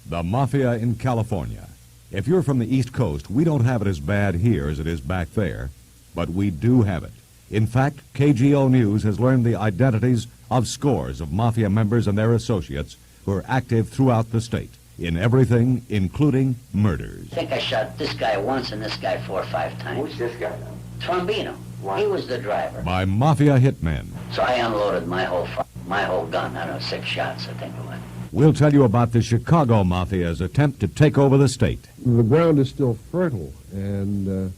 The Mafia in California. If you're from the East Coast, we don't have it as bad here as it is back there, but we do have it. In fact, KGO News has learned the identities of scores of Mafia members and their associates who are active throughout the state, in everything, including murders. I think I shot this guy once and this guy 4 or 5 times. Who's this guy? Trombino. Why? He was the driver. By Mafia hitmen. So I unloaded my whole gun. I don't know, 6 shots, I think it was. We'll tell you about the Chicago Mafia's attempt to take over the state. The ground is still fertile, and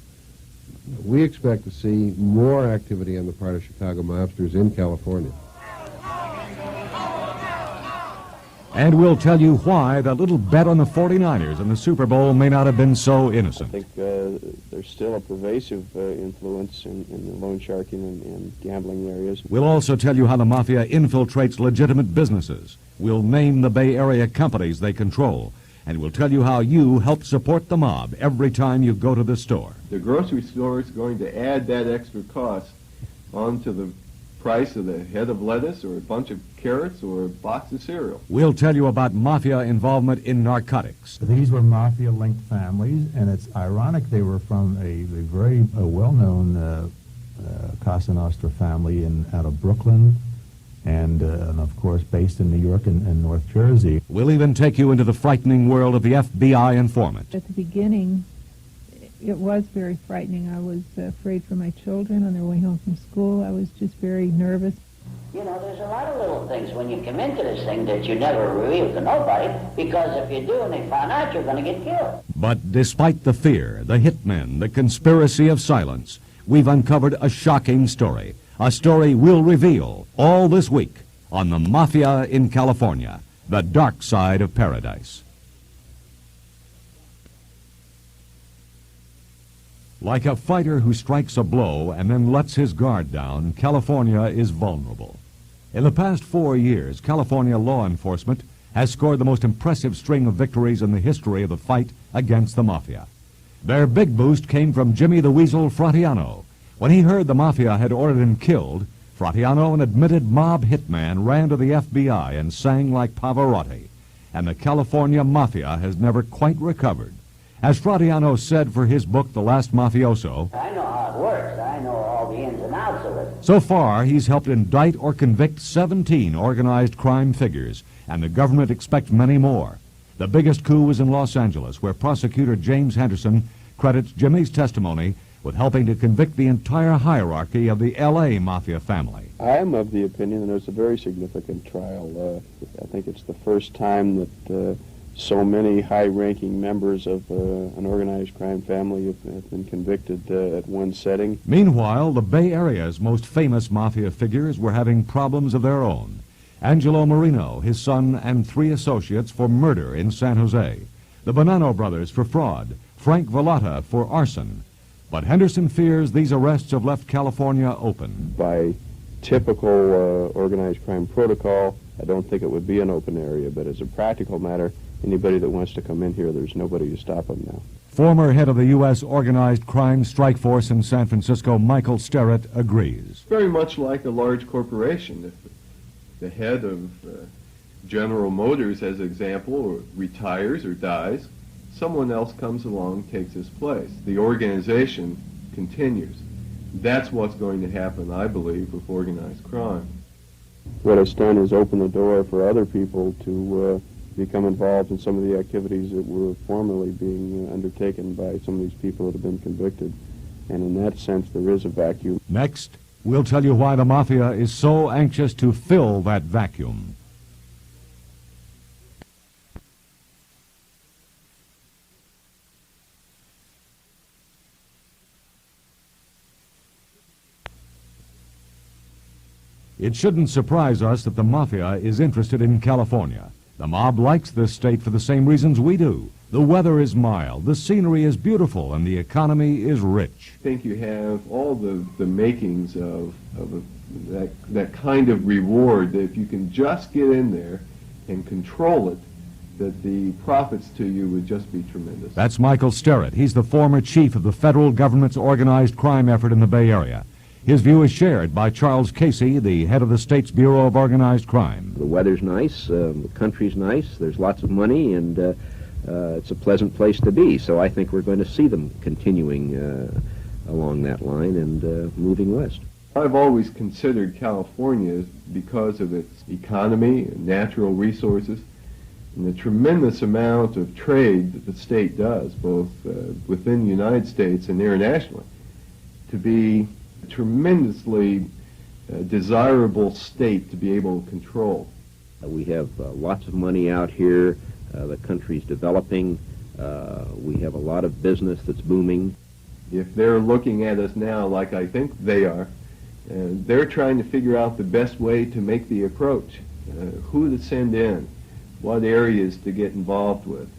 we expect to see more activity on the part of Chicago mobsters in California. And we'll tell you why that little bet on the 49ers in the Super Bowl may not have been so innocent. I think there's still a pervasive influence in the loan sharking and gambling areas. We'll also tell you how the Mafia infiltrates legitimate businesses. We'll name the Bay Area companies they control. And we'll tell you how you help support the mob every time you go to the store. The grocery store is going to add that extra cost onto the price of the head of lettuce or a bunch of carrots or a box of cereal. We'll tell you about Mafia involvement in narcotics. These were Mafia-linked families, and it's ironic they were from a very well-known Casa Nostra family out of Brooklyn, and of course based in New York and North Jersey. We'll even take you into the frightening world of the FBI informant. At the beginning, it was very frightening. I was afraid for my children on their way home from school. I was just very nervous. You know, there's a lot of little things when you come into this thing that you never reveal to nobody, because if you do and they find out, you're going to get killed. But despite the fear, the hitmen, the conspiracy of silence, we've uncovered a shocking story. A story we'll reveal all this week on the Mafia in California, the dark side of paradise. Like a fighter who strikes a blow and then lets his guard down, California is vulnerable. In the past 4 years, California law enforcement has scored the most impressive string of victories in the history of the fight against the Mafia. Their big boost came from Jimmy the Weasel Fratianno. When he heard the Mafia had ordered him killed, Fratianno, an admitted mob hitman, ran to the FBI and sang like Pavarotti. And the California Mafia has never quite recovered. As Fratianno said for his book, The Last Mafioso, I know how it works. I know all the ins and outs of it. so far he's helped indict or convict 17 organized crime figures, and the government expects many more. The biggest coup was in Los Angeles, where prosecutor James Henderson credits Jimmy's testimony with helping to convict the entire hierarchy of the L.A. Mafia family. I am of the opinion that it was a very significant trial. I think it's the first time that so many high-ranking members of an organized crime family have been convicted at one setting. Meanwhile, the Bay Area's most famous Mafia figures were having problems of their own. Angelo Marino, his son, and 3 associates for murder in San Jose. The Bonanno brothers for fraud. Frank Vallata for arson. But Henderson fears these arrests have left California open. By typical organized crime protocol, I don't think it would be an open area, but as a practical matter, anybody that wants to come in here, there's nobody to stop them now. Former head of the U.S. Organized Crime Strike Force in San Francisco, Michael Sterrett, agrees. Very much like a large corporation. If the head of General Motors, as an example, retires or dies, someone else comes along, takes his place. The organization continues. That's what's going to happen, I believe, with organized crime. What it's done is open the door for other people to become involved in some of the activities that were formerly being undertaken by some of these people that have been convicted. And in that sense, there is a vacuum. Next, we'll tell you why the Mafia is so anxious to fill that vacuum. It shouldn't surprise us that the Mafia is interested in California. The mob likes this state for the same reasons we do. The weather is mild, the scenery is beautiful, and the economy is rich. I think you have all the makings of that kind of reward, that if you can just get in there and control it, that the profits to you would just be tremendous. That's Michael Sterrett. He's the former chief of the federal government's organized crime effort in the Bay Area. His view is shared by Charles Casey, the head of the state's Bureau of Organized Crime. The weather's nice, the country's nice, there's lots of money, and it's a pleasant place to be. So I think we're going to see them continuing along that line and moving west. I've always considered California, because of its economy and natural resources, and the tremendous amount of trade that the state does, both within the United States and internationally, to be a tremendously desirable state to be able to control. We have lots of money out here. The country's developing. We have a lot of business that's booming. If they're looking at us now like I think they are, they're trying to figure out the best way to make the approach, who to send in, what areas to get involved with.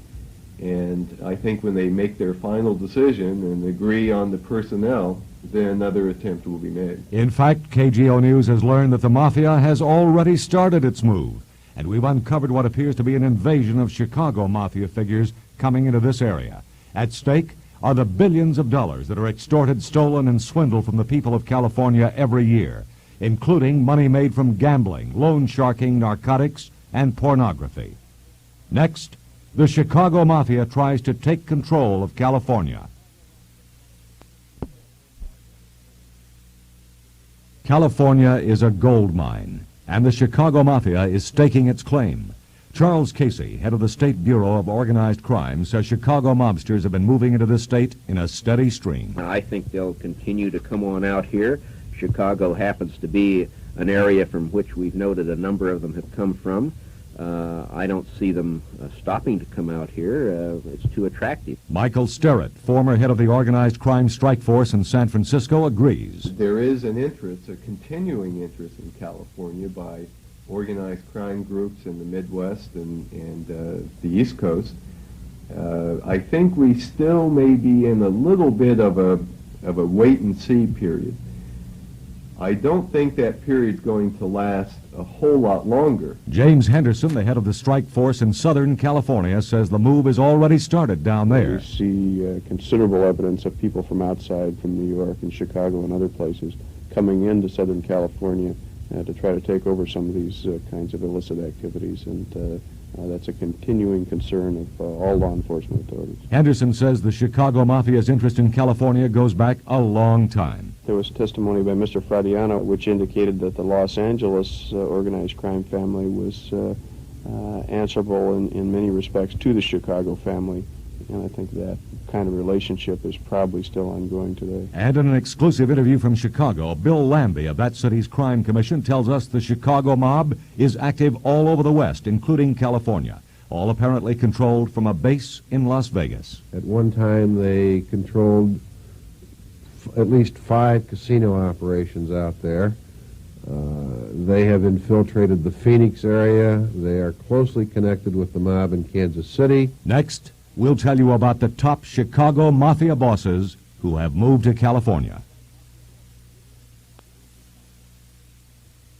And I think when they make their final decision and agree on the personnel, then another attempt will be made. In fact, KGO News has learned that the Mafia has already started its move, and we've uncovered what appears to be an invasion of Chicago Mafia figures coming into this area. At stake are the billions of dollars that are extorted, stolen, and swindled from the people of California every year, including money made from gambling, loan sharking, narcotics, and pornography. Next, the Chicago Mafia tries to take control of California. California is a gold mine, and the Chicago Mafia is staking its claim. Charles Casey, head of the State Bureau of Organized Crime, says Chicago mobsters have been moving into this state in a steady stream. I think they'll continue to come on out here. Chicago happens to be an area from which we've noted a number of them have come from. I don't see them stopping to come out here. It's too attractive. Michael Sterrett, former head of the Organized Crime Strike Force in San Francisco, agrees. There is an interest, a continuing interest in California by organized crime groups in the Midwest and the East Coast. I think we still may be in a little bit of a wait-and-see period. I don't think that period's going to last a whole lot longer. James Henderson, the head of the strike force in Southern California, says the move has already started down there. We see considerable evidence of people from outside, from New York and Chicago and other places, coming into Southern California to try to take over some of these kinds of illicit activities, and that's a continuing concern of all law enforcement authorities. Henderson says the Chicago Mafia's interest in California goes back a long time. There was testimony by Mr. Fradiano which indicated that the Los Angeles organized crime family was answerable in many respects to the Chicago family, and I think that kind of relationship is probably still ongoing today. And in an exclusive interview from Chicago, Bill Lambie of that city's crime commission tells us the Chicago mob is active all over the West, including California, all apparently controlled from a base in Las Vegas. At one time, they controlled at least 5 casino operations out there. They have infiltrated the Phoenix area. They are closely connected with the mob in Kansas City. Next, we'll tell you about the top Chicago Mafia bosses who have moved to California.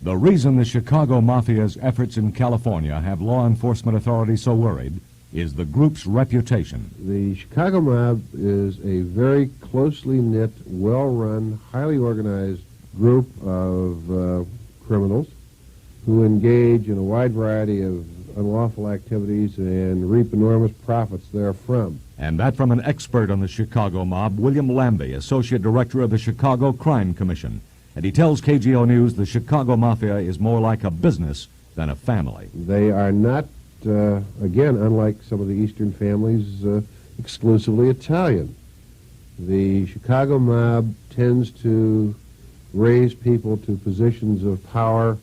The reason the Chicago Mafia's efforts in California have law enforcement authorities so worried is the group's reputation. The Chicago mob is a very closely knit, well-run, highly organized group of criminals who engage in a wide variety of unlawful activities and reap enormous profits therefrom. And that from an expert on the Chicago mob, William Lambie, Associate Director of the Chicago Crime Commission. And he tells KGO News the Chicago Mafia is more like a business than a family. They are not, again, unlike some of the Eastern families, exclusively Italian. The Chicago mob tends to raise people to positions of power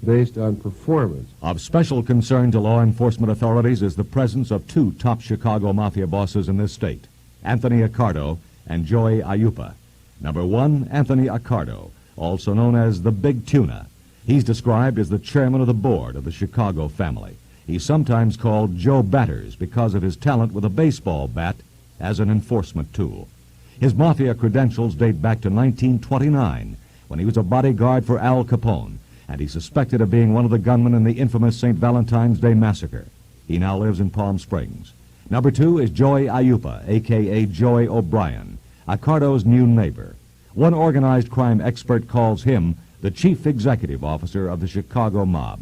based on performance. Of special concern to law enforcement authorities is the presence of 2 top Chicago Mafia bosses in this state, Anthony Accardo and Joey Aiuppa. Number 1, Anthony Accardo, also known as the Big Tuna. He's described as the chairman of the board of the Chicago family. He's sometimes called Joe Batters because of his talent with a baseball bat as an enforcement tool. His Mafia credentials date back to 1929, when he was a bodyguard for Al Capone, and he's suspected of being one of the gunmen in the infamous St. Valentine's Day Massacre. He now lives in Palm Springs. Number 2 is Joey Aiuppa, a.k.a. Joey O'Brien, Accardo's new neighbor. One organized crime expert calls him the chief executive officer of the Chicago mob.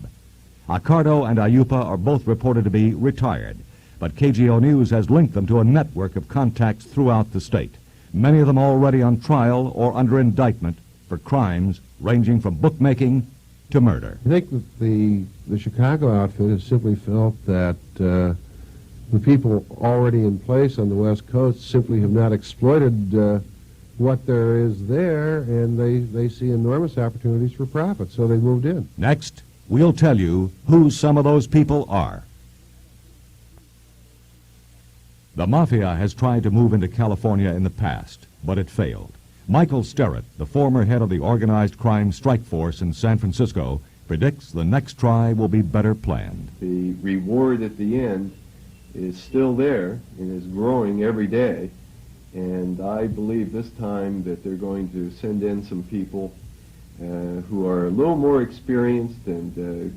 Accardo and Ayupa are both reported to be retired, but KGO News has linked them to a network of contacts throughout the state, many of them already on trial or under indictment for crimes ranging from bookmaking to murder. I think that the Chicago outfit has simply felt that the people already in place on the West Coast simply have not exploited what there is there, and they see enormous opportunities for profit, so they moved in. Next, we'll tell you who some of those people are. The Mafia has tried to move into California in the past, but it failed. Michael Sterrett, the former head of the organized crime strike force in San Francisco, predicts the next try will be better planned. The reward at the end is still there and is growing every day. And I believe this time that they're going to send in some people who are a little more experienced and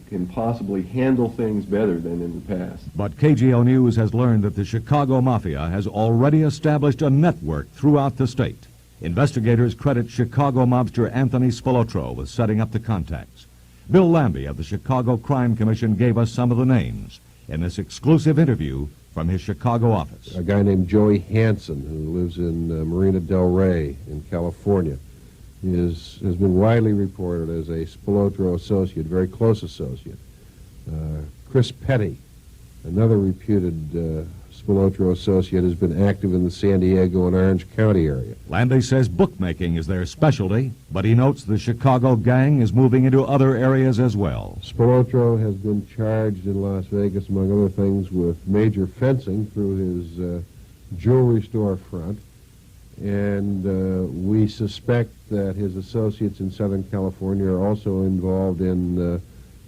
can possibly handle things better than in the past. But KGO News has learned that the Chicago Mafia has already established a network throughout the state. Investigators credit Chicago mobster Anthony Spilotro with setting up the contacts. Bill Lambie of the Chicago Crime Commission gave us some of the names in this exclusive interview from his Chicago office. A guy named Joey Hansen, who lives in Marina Del Rey in California, has been widely reported as a Spilotro associate, very close associate. Chris Petty, another reputed Spilotro associate, has been active in the San Diego and Orange County area. Lambie says bookmaking is their specialty, but he notes the Chicago gang is moving into other areas as well. Spilotro has been charged in Las Vegas, among other things, with major fencing through his jewelry store front, and we suspect that his associates in Southern California are also involved in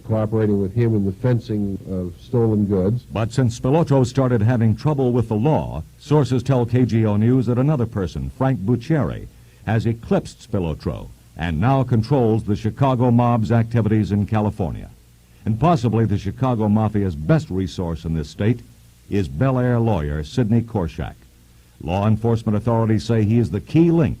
cooperating with him in the fencing of stolen goods. But since Spilotro started having trouble with the law, sources tell KGO News that another person, Frank Buccieri, has eclipsed Spilotro and now controls the Chicago mob's activities in California. And possibly the Chicago Mafia's best resource in this state is Bel Air lawyer Sidney Korshak. Law enforcement authorities say he is the key link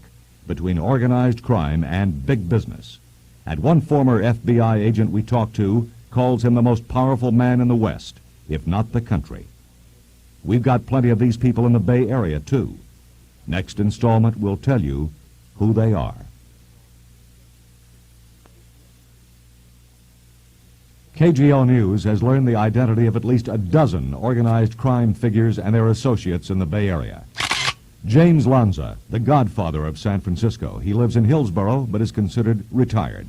between organized crime and big business. And one former FBI agent we talked to calls him the most powerful man in the West, if not the country. We've got plenty of these people in the Bay Area, too. Next installment, we'll tell you who they are. KGO News has learned the identity of at least a dozen organized crime figures and their associates in the Bay Area. James Lanza, the godfather of San Francisco. He lives in Hillsborough, but is considered retired.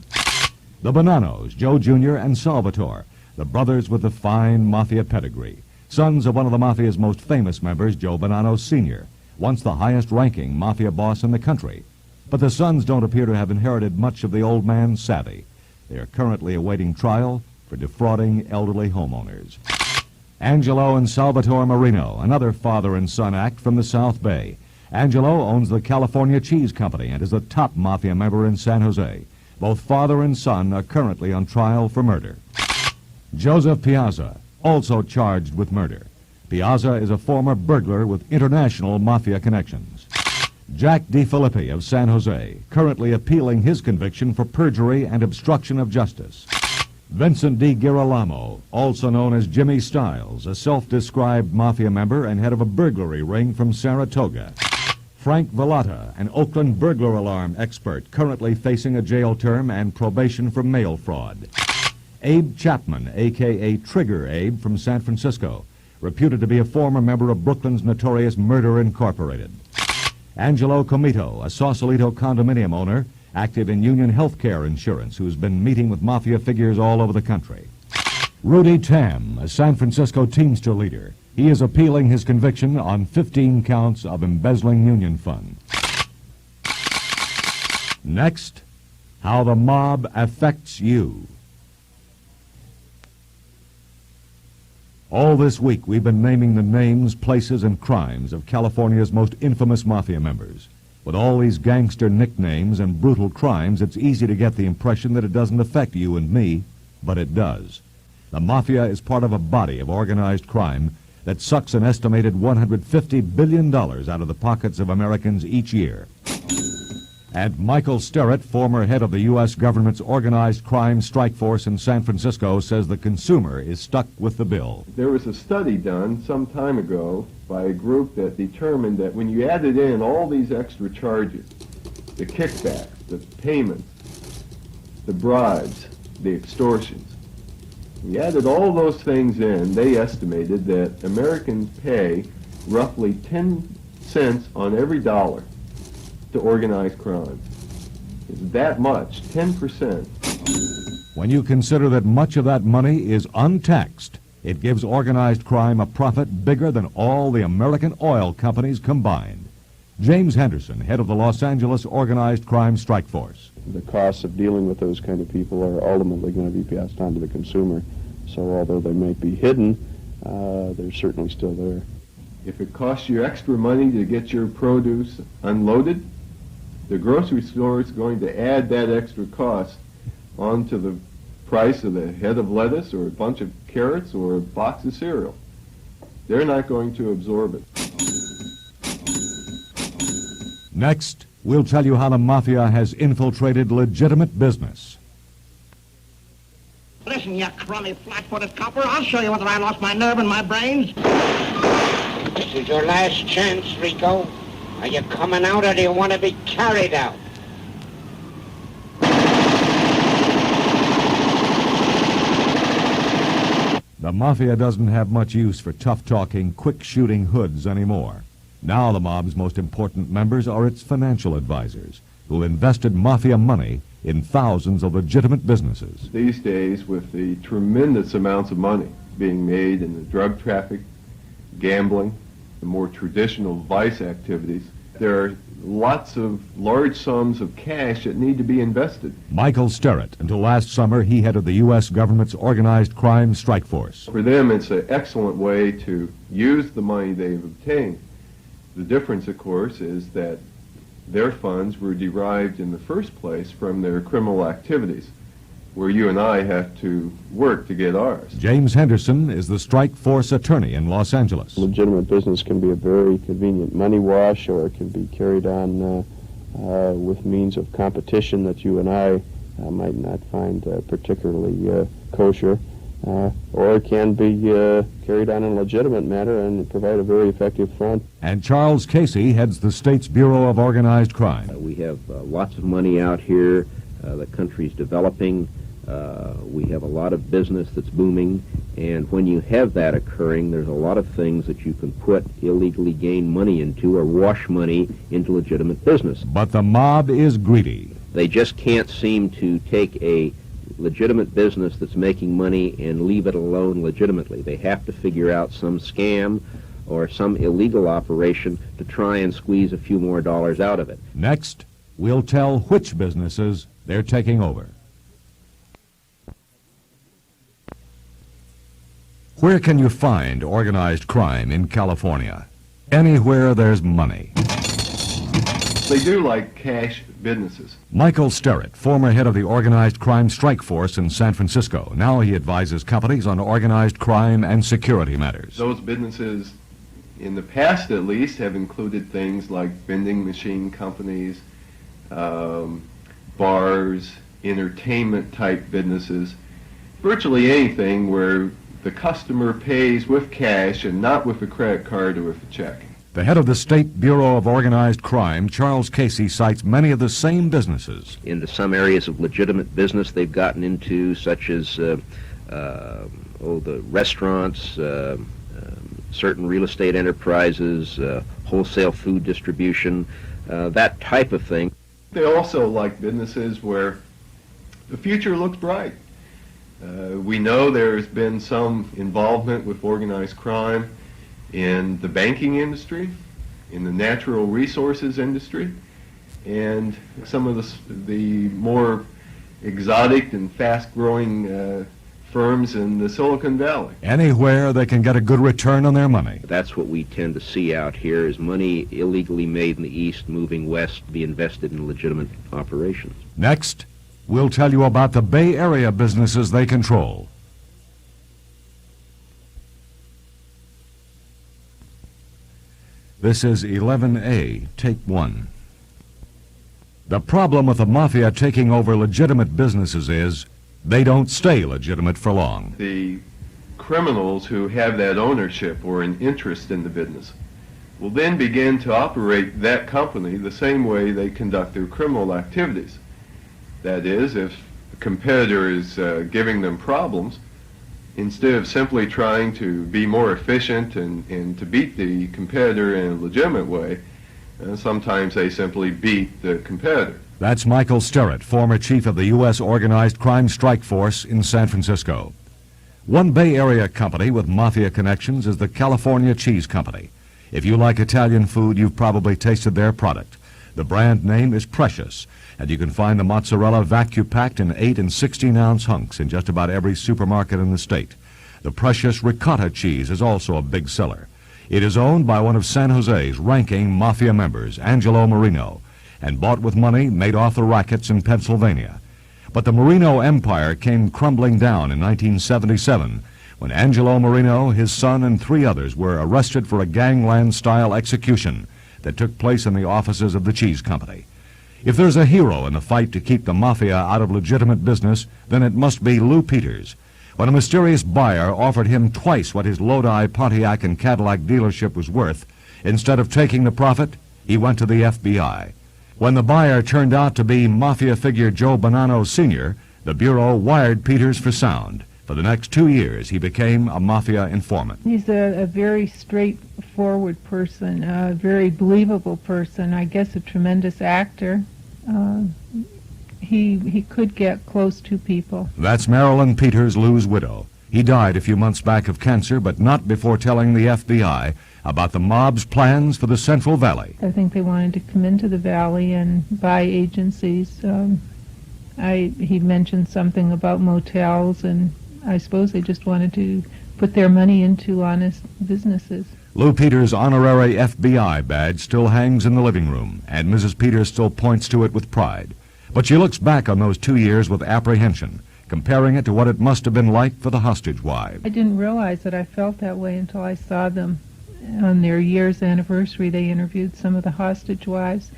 The Bonanos, Joe Jr. and Salvatore, the brothers with the fine Mafia pedigree. Sons of one of the Mafia's most famous members, Joe Bonanno Sr., once the highest-ranking Mafia boss in the country. But the sons don't appear to have inherited much of the old man's savvy. They are currently awaiting trial for defrauding elderly homeowners. Angelo and Salvatore Marino, another father and son act from the South Bay. Angelo owns the California Cheese Company and is the top Mafia member in San Jose. Both father and son are currently on trial for murder. Joseph Piazza, also charged with murder. Piazza is a former burglar with international Mafia connections. Jack DiFilippi of San Jose, currently appealing his conviction for perjury and obstruction of justice. Vincent Di Girolamo, also known as Jimmy Stiles, a self-described Mafia member and head of a burglary ring from Saratoga. Frank Vallata, an Oakland burglar alarm expert, currently facing a jail term and probation for mail fraud. Abe Chapman, a.k.a. Trigger Abe from San Francisco, reputed to be a former member of Brooklyn's notorious Murder Incorporated. Angelo Comito, a Sausalito condominium owner, active in Union Healthcare Insurance, who's been meeting with Mafia figures all over the country. Rudy Tam, a San Francisco Teamster leader. He is appealing his conviction on 15 counts of embezzling union funds. Next, how the mob affects you. All this week, we've been naming the names, places, and crimes of California's most infamous Mafia members. With all these gangster nicknames and brutal crimes, it's easy to get the impression that it doesn't affect you and me, but it does. The Mafia is part of a body of organized crime that sucks an estimated $150 billion out of the pockets of Americans each year. And Michael Sterrett, former head of the U.S. government's organized crime strike force in San Francisco, says the consumer is stuck with the bill. There was a study done some time ago by a group that determined that when you added in all these extra charges, the kickbacks, the payments, the bribes, the extortions, we added all those things in, they estimated that Americans pay roughly 10 cents on every dollar to organized crime. It's that much, 10%. When you consider that much of that money is untaxed, it gives organized crime a profit bigger than all the American oil companies combined. James Henderson, head of the Los Angeles Organized Crime Strike Force. The costs of dealing with those kind of people are ultimately going to be passed on to the consumer. So although they may be hidden, they're certainly still there. If it costs you extra money to get your produce unloaded, the grocery store is going to add that extra cost onto the price of the head of lettuce or a bunch of carrots or a box of cereal. They're not going to absorb it. Next, we'll tell you how the Mafia has infiltrated legitimate business. Listen, you crummy, flat-footed copper, I'll show you whether I lost my nerve and my brains. This is your last chance, Rico. Are you coming out or do you want to be carried out? The Mafia doesn't have much use for tough-talking, quick-shooting hoods anymore. Now the mob's most important members are its financial advisors, who invested Mafia money in thousands of legitimate businesses. These days, with the tremendous amounts of money being made in the drug traffic, gambling, the more traditional vice activities, there are lots of large sums of cash that need to be invested. Michael Sterrett, until last summer, he headed the U.S. government's organized crime strike force. For them, it's an excellent way to use the money they've obtained. The difference, of course, is that their funds were derived in the first place from their criminal activities, where you and I have to work to get ours. James Henderson is the strike force attorney in Los Angeles. Legitimate business can be a very convenient money wash, or it can be carried on with means of competition that you and I might not find particularly kosher, or it can be carried on in a legitimate manner and provide a very effective front. And Charles Casey heads the state's Bureau of Organized Crime. We have lots of money out here. The country's developing. We have a lot of business that's booming, and when you have that occurring, there's a lot of things that you can put illegally gained money into or wash money into legitimate business. But the mob is greedy. They just can't seem to take a legitimate business that's making money and leave it alone legitimately. They have to figure out some scam or some illegal operation to try and squeeze a few more dollars out of it. Next, we'll tell which businesses they're taking over. Where can you find organized crime in California? Anywhere there's money. They do like cash businesses. Michael Sterrett, former head of the Organized Crime Strike Force in San Francisco. Now he advises companies on organized crime and security matters. Those businesses, in the past at least, have included things like vending machine companies, bars, entertainment-type businesses, virtually anything where the customer pays with cash and not with a credit card or with a check. The head of the State Bureau of Organized Crime, Charles Casey, cites many of the same businesses. Into some areas of legitimate business they've gotten into, such as the restaurants, certain real estate enterprises, wholesale food distribution, that type of thing. They also like businesses where the future looks bright. We know there's been some involvement with organized crime in the banking industry, in the natural resources industry, and some of the more exotic and fast-growing firms in the Silicon Valley. Anywhere they can get a good return on their money. That's what we tend to see out here, is money illegally made in the East moving west to be invested in legitimate operations. Next, we'll tell you about the Bay Area businesses they control. This is 11A, take one. The problem with the mafia taking over legitimate businesses is they don't stay legitimate for long. The criminals who have that ownership or an interest in the business will then begin to operate that company the same way they conduct their criminal activities. That is, if a competitor is giving them problems, instead of simply trying to be more efficient and to beat the competitor in a legitimate way, sometimes they simply beat the competitor. That's Michael Sterrett, former chief of the U.S. Organized Crime Strike Force in San Francisco. One Bay Area company with mafia connections is the California Cheese Company. If you like Italian food, you've probably tasted their product. The brand name is Precious, and you can find the mozzarella vacuum-packed in 8 and 16-ounce hunks in just about every supermarket in the state. The Precious ricotta cheese is also a big seller. It is owned by one of San Jose's ranking mafia members, Angelo Marino, and bought with money made off the rackets in Pennsylvania. But the Marino empire came crumbling down in 1977 when Angelo Marino, his son, and 3 others were arrested for a gangland-style execution that took place in the offices of the cheese company. If there's a hero in the fight to keep the mafia out of legitimate business, then it must be Lou Peters. When a mysterious buyer offered him twice what his Lodi, Pontiac, and Cadillac dealership was worth, instead of taking the profit, he went to the FBI. When the buyer turned out to be mafia figure Joe Bonanno Sr., the Bureau wired Peters for sound. For the next 2 years, he became a mafia informant. He's a very straightforward person, a very believable person, I guess a tremendous actor. He could get close to people. That's Marilyn Peters, Lou's widow. He died a few months back of cancer, but not before telling the FBI about the mob's plans for the Central Valley. I think they wanted to come into the valley and buy agencies. He mentioned something about motels, and I suppose they just wanted to put their money into honest businesses. Lou Peters' honorary FBI badge still hangs in the living room, and Mrs. Peters still points to it with pride. But she looks back on those 2 years with apprehension, comparing it to what it must have been like for the hostage wives. I didn't realize that I felt that way until I saw them on their year's anniversary. They interviewed some of the hostage wives,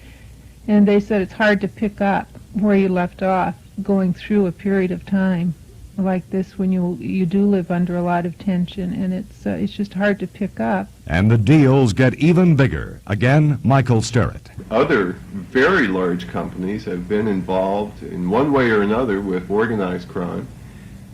and they said it's hard to pick up where you left off going through a period of time like this when you do live under a lot of tension, and it's just hard to pick up. And the deals get even bigger. Again, Michael Sterrett. Other very large companies have been involved in one way or another with organized crime.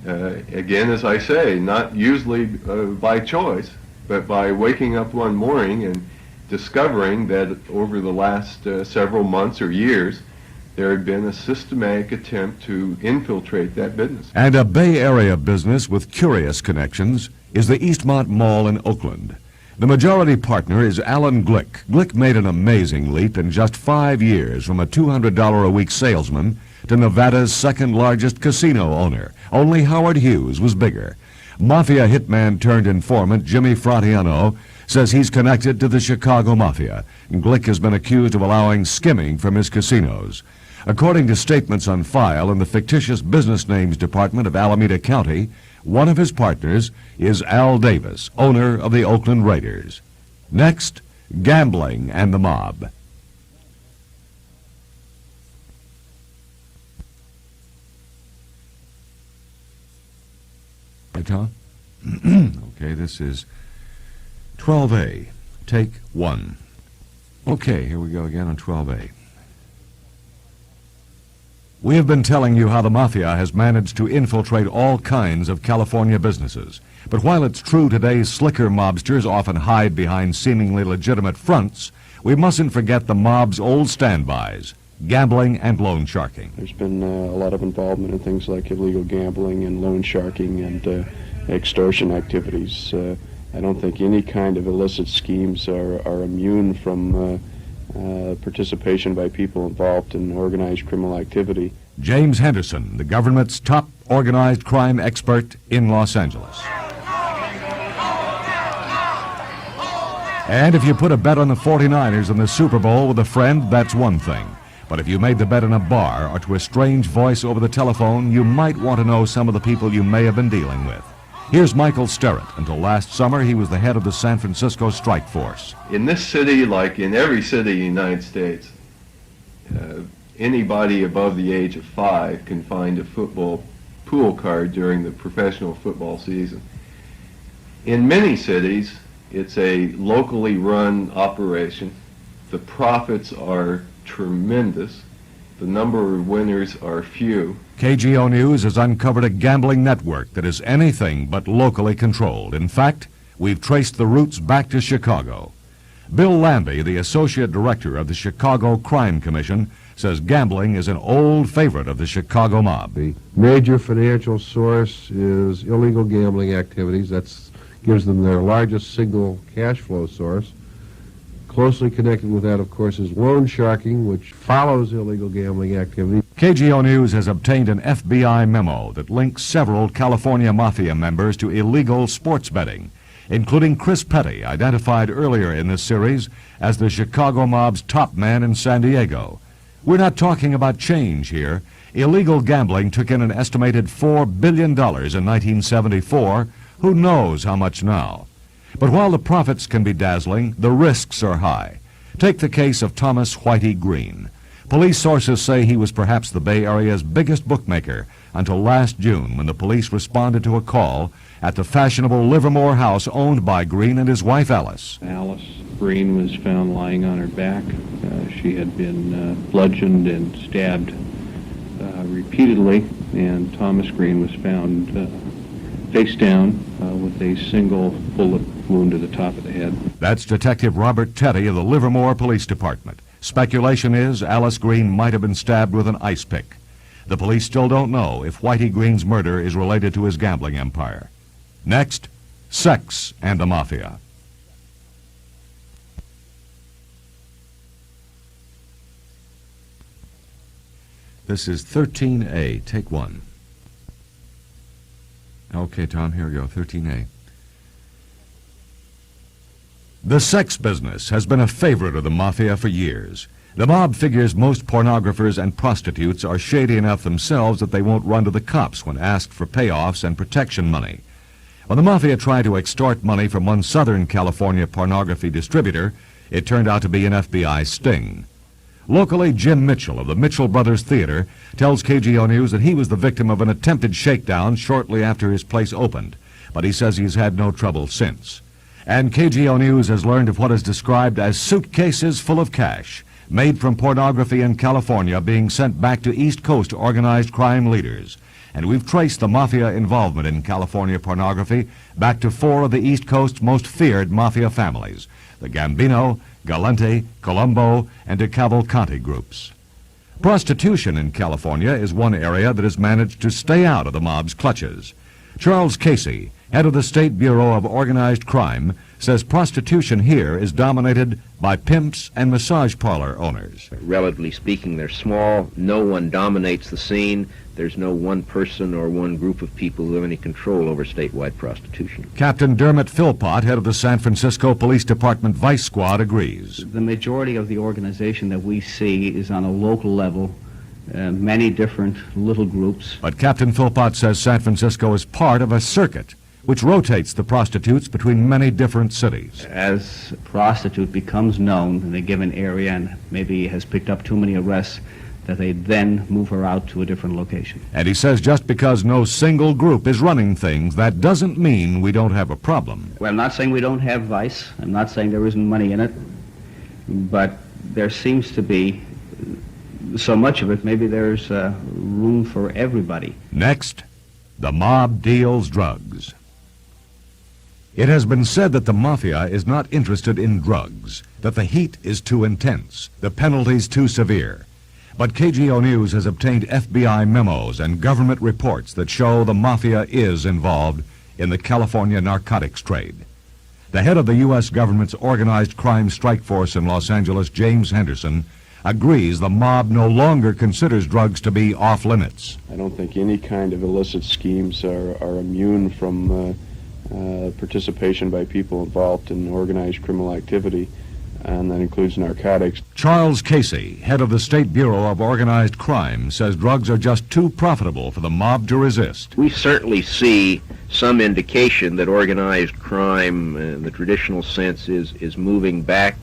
Again, as I say, not usually by choice, but by waking up one morning and discovering that over the last several months or years, there had been a systematic attempt to infiltrate that business. And a Bay Area business with curious connections is the Eastmont Mall in Oakland. The majority partner is Alan Glick. Glick made an amazing leap in just 5 years from a $200 a week salesman to Nevada's second largest casino owner. Only Howard Hughes was bigger. Mafia hitman turned informant Jimmy Fratiano says he's connected to the Chicago Mafia. Glick has been accused of allowing skimming from his casinos. According to statements on file in the fictitious business names department of Alameda County, one of his partners is Al Davis, owner of the Oakland Raiders. Next, gambling and the mob. Right, Tom? Okay, this is 12A, take 1. Okay, here we go again on 12A. We have been telling you how the Mafia has managed to infiltrate all kinds of California businesses. But while it's true today's slicker mobsters often hide behind seemingly legitimate fronts, we mustn't forget the mob's old standbys, gambling and loan sharking. There's been a lot of involvement in things like illegal gambling and loan sharking and extortion activities. I don't think any kind of illicit schemes are immune from participation by people involved in organized criminal activity. James Henderson, the government's top organized crime expert in Los Angeles. And if you put a bet on the 49ers in the Super Bowl with a friend, that's one thing. But if you made the bet in a bar or to a strange voice over the telephone, you might want to know some of the people you may have been dealing with. Here's Michael Sterrett. Until last summer, he was the head of the San Francisco Strike Force. In this city, like in every city in the United States, anybody above the age of 5 can find a football pool card during the professional football season. In many cities, it's a locally run operation. The profits are tremendous. The number of winners are few. KGO News has uncovered a gambling network that is anything but locally controlled. In fact, we've traced the roots back to Chicago. Bill Lambie, the Associate Director of the Chicago Crime Commission, says gambling is an old favorite of the Chicago mob. The major financial source is illegal gambling activities. That gives them their largest single cash flow source. Closely connected with that, of course, is loan sharking, which follows illegal gambling activity. KGO News has obtained an FBI memo that links several California Mafia members to illegal sports betting, including Chris Petty, identified earlier in this series as the Chicago mob's top man in San Diego. We're not talking about change here. Illegal gambling took in an estimated $4 billion in 1974. Who knows how much now? But while the profits can be dazzling, the risks are high. Take the case of Thomas Whitey Green. Police sources say he was perhaps the Bay Area's biggest bookmaker until last June, when the police responded to a call at the fashionable Livermore house owned by Green and his wife Alice. Alice Green was found lying on her back. She had been bludgeoned and stabbed repeatedly, and Thomas Green was found face down with a single bullet wound to the top of the head. That's Detective Robert Teddy of the Livermore Police Department. Speculation is Alice Green might have been stabbed with an ice pick. The police still don't know if Whitey Green's murder is related to his gambling empire. Next, sex and the mafia. This is 13A, take one. Okay, Tom, here we go, 13A. The sex business has been a favorite of the mafia for years. The mob figures most pornographers and prostitutes are shady enough themselves that they won't run to the cops when asked for payoffs and protection money. When the mafia tried to extort money from one Southern California pornography distributor, it turned out to be an FBI sting. Locally, Jim Mitchell of the Mitchell Brothers Theater tells KGO News that he was the victim of an attempted shakedown shortly after his place opened, but he says he's had no trouble since. And KGO News has learned of what is described as suitcases full of cash, made from pornography in California, being sent back to East Coast organized crime leaders. And we've traced the mafia involvement in California pornography back to 4 of the East Coast's most feared mafia families, the Gambino, Galante, Colombo, and de Cavalcanti groups. Prostitution in California is one area that has managed to stay out of the mob's clutches. Charles Casey, head of the State Bureau of Organized Crime, says prostitution here is dominated by pimps and massage parlor owners. Relatively speaking, they're small. No one dominates the scene. There's no one person or one group of people who have any control over statewide prostitution. Captain Dermot Philpott, head of the San Francisco Police Department Vice Squad, agrees. The majority of the organization that we see is on a local level, many different little groups. But Captain Philpott says San Francisco is part of a circuit which rotates the prostitutes between many different cities. As a prostitute becomes known in a given area and maybe has picked up too many arrests, that they then move her out to a different location. And he says just because no single group is running things, that doesn't mean we don't have a problem. Well, I'm not saying we don't have vice. I'm not saying there isn't money in it. But there seems to be so much of it, maybe there's room for everybody. Next, the mob deals drugs. It has been said that the mafia is not interested in drugs, that the heat is too intense, the penalties too severe. But KGO News has obtained FBI memos and government reports that show the mafia is involved in the California narcotics trade. The head of the U.S. government's organized crime strike force in Los Angeles, James Henderson, agrees the mob no longer considers drugs to be off limits. I don't think any kind of illicit schemes are immune from participation by people involved in organized criminal activity, and that includes narcotics. Charles Casey, head of the State Bureau of Organized Crime, says drugs are just too profitable for the mob to resist. We certainly see some indication that organized crime in the traditional sense is moving back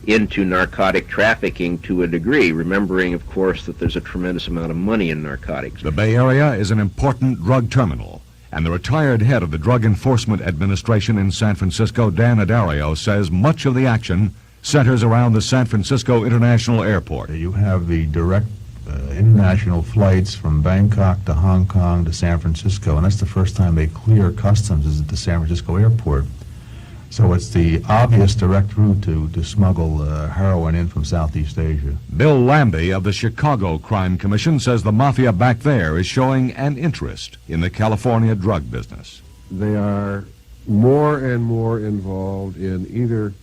into narcotic trafficking to a degree, remembering, of course, that there's a tremendous amount of money in narcotics. The Bay Area is an important drug terminal, and the retired head of the Drug Enforcement Administration in San Francisco, Dan Adario, says much of the action centers around the San Francisco International Airport. You have the direct international flights from Bangkok to Hong Kong to San Francisco, and that's the first time they clear customs is at the San Francisco airport. So it's the obvious direct route to smuggle heroin in from Southeast Asia. Bill Lambie of the Chicago Crime Commission says the mafia back there is showing an interest in the California drug business. They are more and more involved in either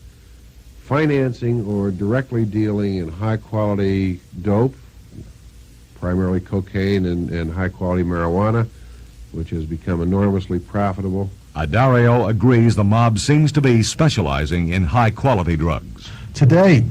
financing or directly dealing in high-quality dope, primarily cocaine and high-quality marijuana, which has become enormously profitable. Adario agrees the mob seems to be specializing in high-quality drugs. Today,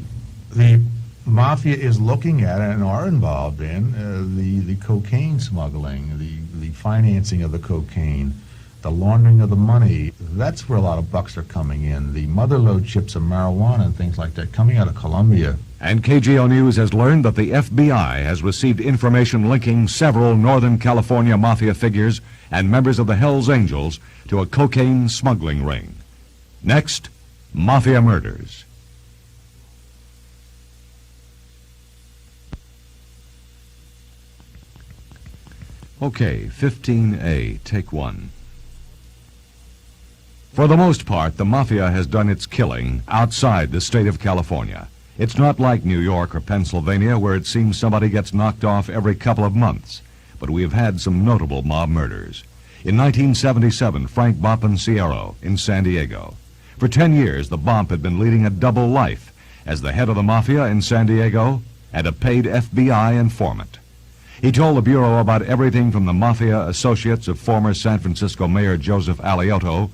the mafia is looking at and are involved in the cocaine smuggling, the financing of the cocaine, the laundering of the money. That's where a lot of bucks are coming in. The motherlode chips of marijuana and things like that coming out of Colombia. And KGO News has learned that the FBI has received information linking several Northern California mafia figures and members of the Hells Angels to a cocaine smuggling ring. Next, mafia murders. Okay, 15A, take one. For the most part, the mafia has done its killing outside the state of California. It's not like New York or Pennsylvania, where it seems somebody gets knocked off every couple of months. But we have had some notable mob murders. In 1977, Frank Bompanciero in San Diego. For 10 years, the Bomp had been leading a double life as the head of the mafia in San Diego and a paid FBI informant. He told the Bureau about everything from the mafia associates of former San Francisco Mayor Joseph Alioto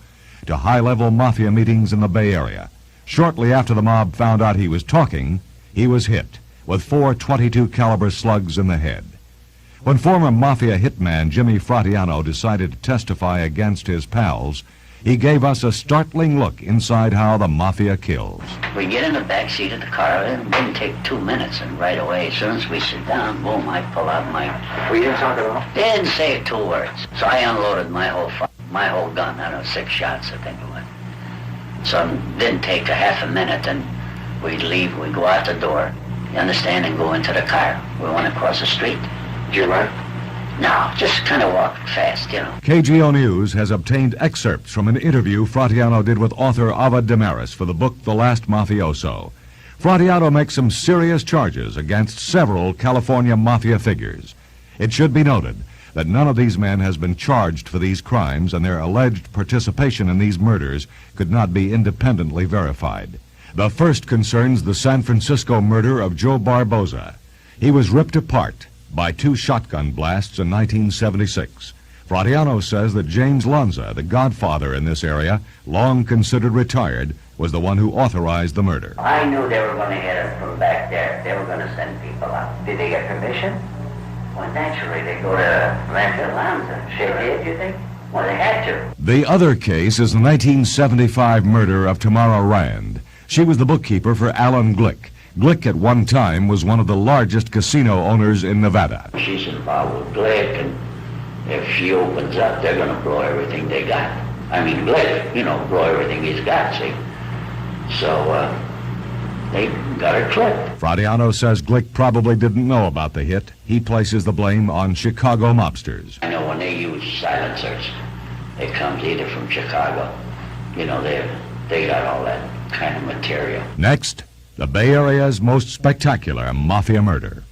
to high-level mafia meetings in the Bay Area. Shortly after the mob found out he was talking, he was hit with 4 .22 caliber slugs in the head. When former mafia hitman Jimmy Fratiano decided to testify against his pals, he gave us a startling look inside how the mafia kills. We get in the back seat of the car, and it didn't take 2 minutes, and right away, as soon as we sit down, boom, I pull out my... We didn't talk at all? They didn't say 2 words. So I unloaded my whole gun, I don't know, 6 shots, I think it was. So it didn't take a half a minute, and we'd leave, we'd go out the door, you understand, and go into the car. We went across the street. Did you run? No, just kind of walk fast, you know. KGO News has obtained excerpts from an interview Fratiano did with author Ava Damaris for the book The Last Mafioso. Fratiano makes some serious charges against several California mafia figures. It should be noted that none of these men has been charged for these crimes, and their alleged participation in these murders could not be independently verified. The first concerns the San Francisco murder of Joe Barboza. He was ripped apart by 2 shotgun blasts in 1976. Fratiano says that James Lanza, the godfather in this area, long considered retired, was the one who authorized the murder. I knew they were going to hit us from back there. They were going to send people out. Did they get permission? Well, naturally, they go to Lanza Lanza. They did, you think? Well, they had to. The other case is the 1975 murder of Tamara Rand. She was the bookkeeper for Alan Glick. Glick at one time was one of the largest casino owners in Nevada. She's involved with Glick, and if she opens up, they're going to blow everything they got. I mean, Glick, you know, blow everything he's got, see? So, they got her clipped. Fratiano says Glick probably didn't know about the hit. He places the blame on Chicago mobsters. I know when they use silencers, it comes either from Chicago. You know, they got all that kind of material. Next, the Bay Area's most spectacular mafia murder.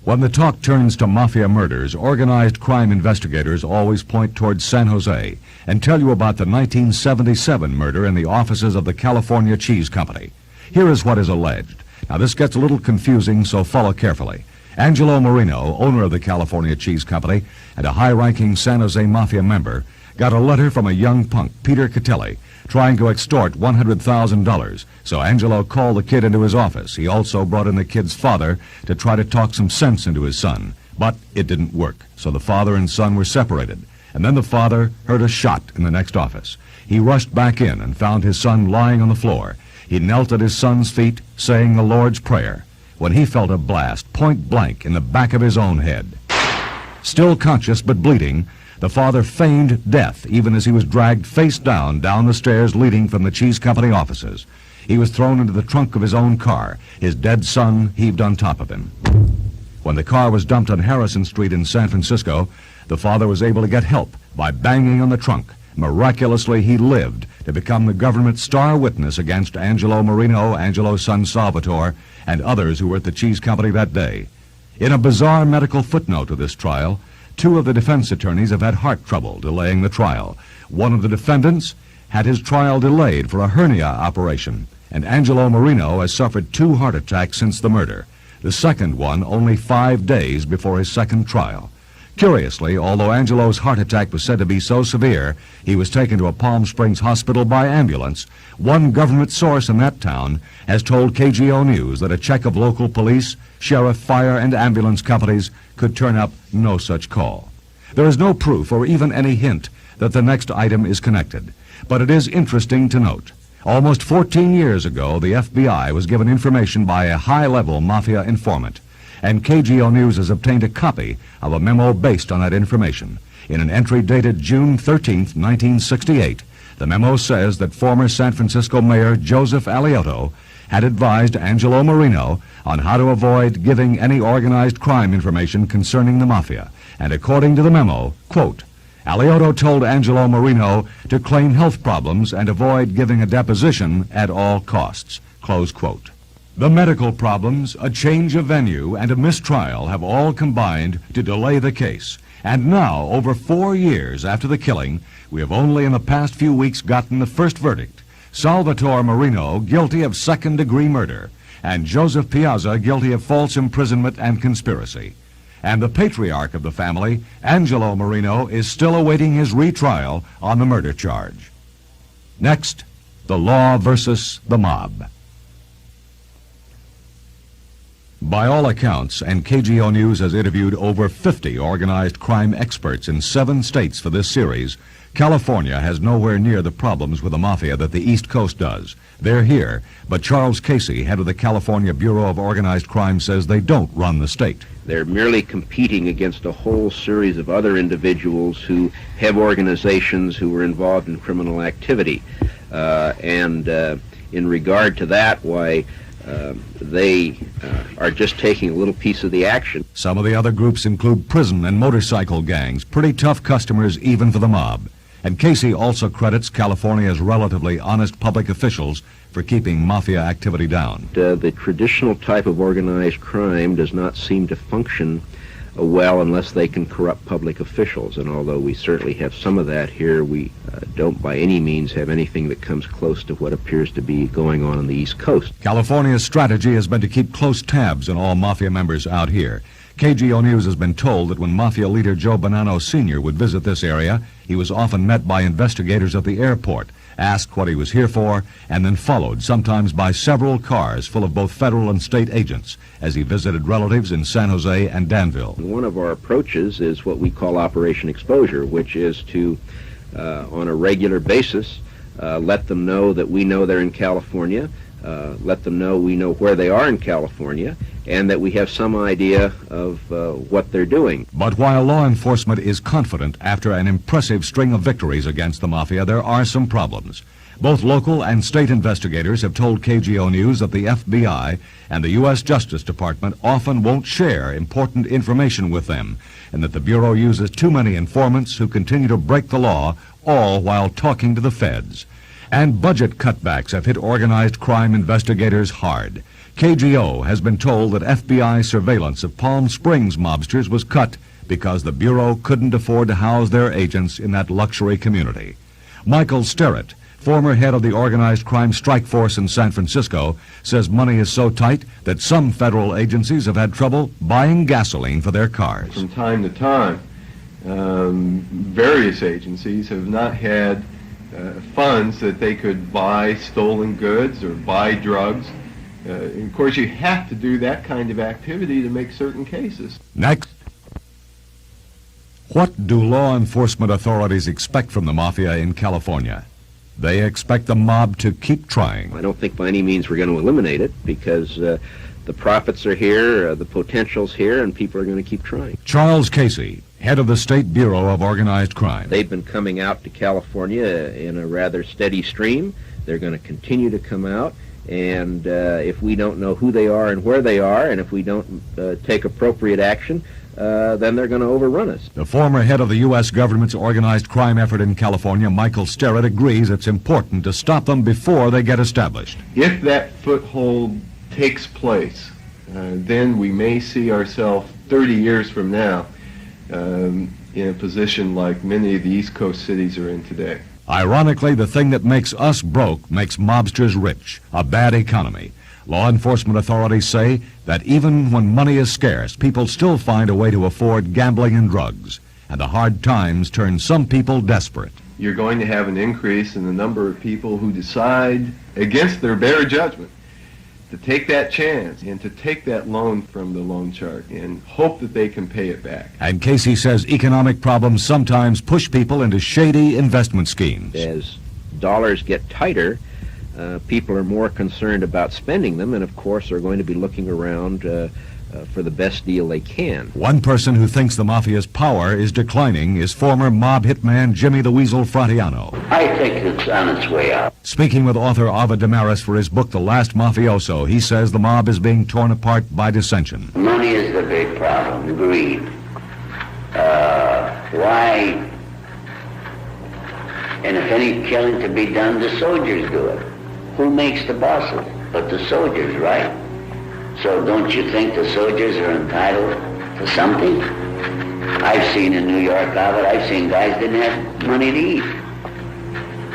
When the talk turns to mafia murders, organized crime investigators always point towards San Jose and tell you about the 1977 murder in the offices of the California Cheese Company. Here is what is alleged. Now, this gets a little confusing, so follow carefully. Angelo Marino, owner of the California Cheese Company and a high-ranking San Jose Mafia member, got a letter from a young punk, Peter Catelli, trying to extort $100,000. So Angelo called the kid into his office. He also brought in the kid's father to try to talk some sense into his son. But it didn't work, so the father and son were separated. And then the father heard a shot in the next office. He rushed back in and found his son lying on the floor. He knelt at his son's feet, saying the Lord's Prayer, when he felt a blast point blank in the back of his own head. Still conscious but bleeding, the father feigned death even as he was dragged face down the stairs leading from the cheese company offices. He was thrown into the trunk of his own car. His dead son heaved on top of him. When the car was dumped on Harrison Street in San Francisco, the father was able to get help by banging on the trunk. Miraculously, he lived to become the government's star witness against Angelo Marino, Angelo's son Salvatore, and others who were at the cheese company that day. In a bizarre medical footnote to this trial, 2 of the defense attorneys have had heart trouble delaying the trial. One of the defendants had his trial delayed for a hernia operation, and Angelo Marino has suffered 2 heart attacks since the murder. The second one only 5 days before his second trial. Curiously, although Angelo's heart attack was said to be so severe he was taken to a Palm Springs hospital by ambulance, one government source in that town has told KGO News that a check of local police, sheriff, fire, and ambulance companies could turn up no such call. There is no proof or even any hint that the next item is connected, but it is interesting to note. Almost 14 years ago, the FBI was given information by a high-level mafia informant, and KGO News has obtained a copy of a memo based on that information. In an entry dated June 13, 1968, the memo says that former San Francisco Mayor Joseph Alioto had advised Angelo Marino on how to avoid giving any organized crime information concerning the mafia. And according to the memo, quote, Alioto told Angelo Marino to claim health problems and avoid giving a deposition at all costs, close quote. The medical problems, a change of venue, and a mistrial have all combined to delay the case. And now, over 4 years after the killing, we have only in the past few weeks gotten the first verdict. Salvatore Marino guilty of second-degree murder, and Joseph Piazza guilty of false imprisonment and conspiracy. And the patriarch of the family, Angelo Marino, is still awaiting his retrial on the murder charge. Next, the law versus the mob. By all accounts, and KGO News has interviewed over 50 organized crime experts in 7 states for this series, California has nowhere near the problems with the mafia that the East Coast does. They're here, but Charles Casey, head of the California Bureau of Organized Crime, says they don't run the state. They're merely competing against a whole series of other individuals who have organizations who are involved in criminal activity. In regard to that, why, they are just taking a little piece of the action. Some of the other groups include prison and motorcycle gangs, pretty tough customers even for the mob. And Casey also credits California's relatively honest public officials for keeping mafia activity down. The traditional type of organized crime does not seem to function well unless they can corrupt public officials. And although we certainly have some of that here, we don't by any means have anything that comes close to what appears to be going on the East Coast. California's strategy has been to keep close tabs on all mafia members out here. KGO News has been told that when mafia leader Joe Bonanno Sr. would visit this area, he was often met by investigators at the airport, asked what he was here for, and then followed, sometimes by several cars full of both federal and state agents, as he visited relatives in San Jose and Danville. One of our approaches is what we call Operation Exposure, which is to, on a regular basis, let them know that we know they're in California, let them know we know where they are in California, and that we have some idea of what they're doing. But while law enforcement is confident after an impressive string of victories against the mafia, there are some problems. Both local and state investigators have told KGO News that the FBI and the U.S. Justice Department often won't share important information with them, and that the Bureau uses too many informants who continue to break the law, all while talking to the feds. And budget cutbacks have hit organized crime investigators hard. KGO has been told that FBI surveillance of Palm Springs mobsters was cut because the Bureau couldn't afford to house their agents in that luxury community. Michael Sterrett, former head of the organized crime strike force in San Francisco, says money is so tight that some federal agencies have had trouble buying gasoline for their cars. From time to time, various agencies have not had funds that they could buy stolen goods or buy drugs. Of course, you have to do that kind of activity to make certain cases. Next. What do law enforcement authorities expect from the mafia in California? They expect the mob to keep trying. I don't think by any means we're going to eliminate it because the profits are here, the potential's here, and people are going to keep trying. Charles Casey, head of the State Bureau of Organized Crime. They've been coming out to California in a rather steady stream. They're going to continue to come out, and if we don't know who they are and where they are, and if we don't take appropriate action, then they're going to overrun us. The former head of the U.S. government's organized crime effort in California, Michael Sterrett, agrees it's important to stop them before they get established. If that foothold takes place, then we may see ourselves 30 years from now in a position like many of the East Coast cities are in today. Ironically, the thing that makes us broke makes mobsters rich, a bad economy. Law enforcement authorities say that even when money is scarce, people still find a way to afford gambling and drugs, and the hard times turn some people desperate. You're going to have an increase in the number of people who decide, against their better judgment, to take that chance and to take that loan from the loan shark and hope that they can pay it back. And Casey says economic problems sometimes push people into shady investment schemes. As dollars get tighter, people are more concerned about spending them, and of course are going to be looking around for the best deal they can. One person who thinks the mafia's power is declining is former mob hitman Jimmy the Weasel Frattiano. I think it's on its way out. Speaking with author Ava Damaris for his book The Last Mafioso, he says the mob is being torn apart by dissension. Money is the big problem, greed. Why? And if any killing to be done, the soldiers do it. Who makes the bosses? But the soldiers, right? So don't you think the soldiers are entitled to something? I've seen in New York, I've seen guys didn't have money to eat.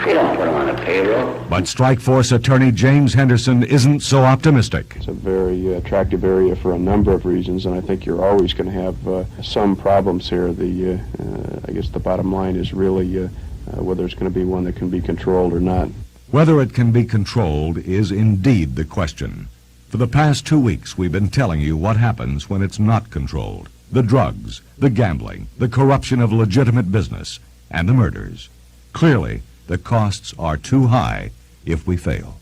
They don't put them on a payroll. But Strike Force attorney James Henderson isn't so optimistic. It's a very attractive area for a number of reasons, and I think you're always going to have some problems here. I guess the bottom line is really whether it's going to be one that can be controlled or not. Whether it can be controlled is indeed the question. For the past 2 weeks, we've been telling you what happens when it's not controlled. The drugs, the gambling, the corruption of legitimate business, and the murders. Clearly, the costs are too high if we fail.